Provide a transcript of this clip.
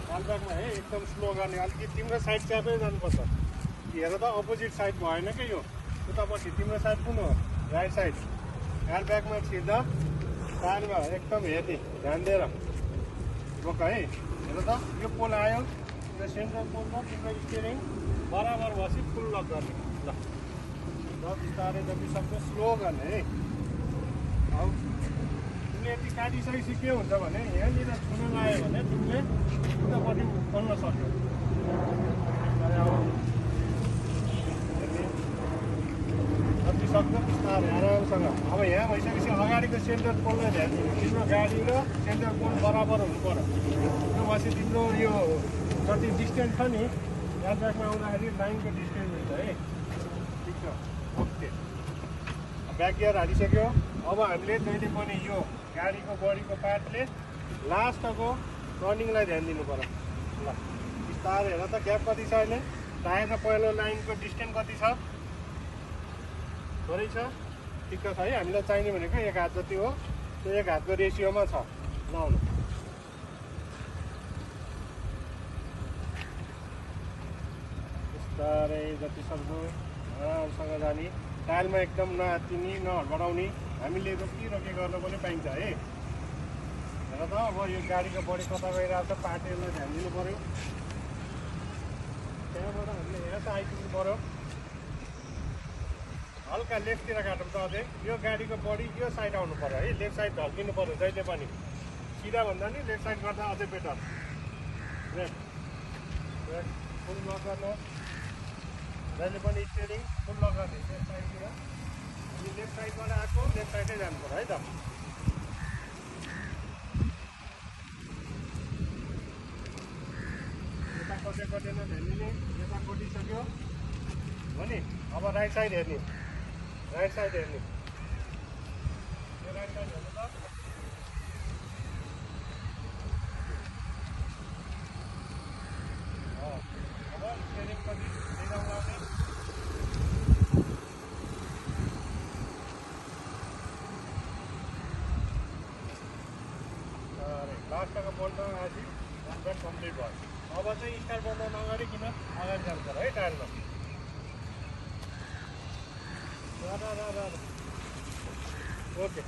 हालब्यागमा है एकदम स्लो गर्ने अलिकति तिम्रो साइड च्यापै जानुपर्छ हेर त अपोजिट साइड भएन क्या यो उतापट्टि तिम्रो साइड कुन हो राइट साइड ह्यान्डब्यागमा छिर्दा टायरमा एकदम हेर्ने ध्यान दिएर रोक है हेर त यो पोल आयो यो सेन्ट्रल पोल र तिम्रो स्टियरिङ बराबर भएपछि फुल लक गर्ने ल बिस्तारै जति सक्दो स्लो गर्ने है अब तिमीले यति काटिसकेपछि के हुन्छ भने यहाँनिर छुन लाग्यो भने तिमीले उतापट्टि खोल्न सक्यौ जति सक्दो बिस्तारै आरामसँग अब यहाँ भइसकेपछि अगाडिको सेन्टर पोललाई ध्यान दिनु तिम्रो गाडी र सेन्टर पोल बराबर हुनु पर्यो त्यो भएपछि तिम्रो यो जति डिस्टेन्स छ नि ह्यान्डब्यागमा आउँदाखेरि लाइनको डिस्टेन्स हुन्छ है ठिक छ ओके ब्याक गियर हालिसक्यो अब हामीले जहिले पनि यो गाडीको बडीको पार्टले लास्टको टर्निङलाई ध्यान दिनु पर्यो ल बिस्तारै हेर त ग्याप कति छ अहिले टायर र पहिलो लाइनको डिस्टेन्स कति छ थोरै छ ठिक छ है हामीलाई चाहिने भनेको एक हात जति हो त्यो एक हातको रेसियोमा छ लाउनु बिस्तारै जति सक्दो आरामसँग जाने टायरमा एकदम नआत्तिने नहडबडाउने हामीले रोकी गर्न पनि पाइन्छ है हेर त अब यो गाडीको बडी कता गइरहेको छ पार्टीहरूलाई ध्यान दिनु पऱ्यो त्यहाँबाट हामीले हेर त आइपुग्नु पऱ्यो हल्का लेफ्टतिर काटौँ त अझै यो गाडीको बडी यो साइड आउनु पऱ्यो है लेफ्ट साइड ढल्किनु पऱ्यो जहिले पनि सिधा भन्दा नि लेफ्ट साइड गर्दा अझै बेटर लेफ्ट फुल लक गर्नुहोस् जहिले पनि स्टियरिङ फुल लक गर्ने लेफ्ट साइडतिर अनि लेफ्ट साइडबाट आएको लेफ्ट साइडै जानु पर्यो है त यता कतै ध्यान दिने यता कोटिसक्यो हो नि अब राइट साइड हेर्ने राइट साइड हेर्ने यो राइट साइड हेर्नु त अब स्टियरिङ कति लगाउने लास्टको बोल्ट आएपछि ह्यान्डब्याग कम्प्लिट भयो अब चाहिँ स्टार्ट गर्दा नगरिकन अगाडि जानु पर्यो है टायरमा ओके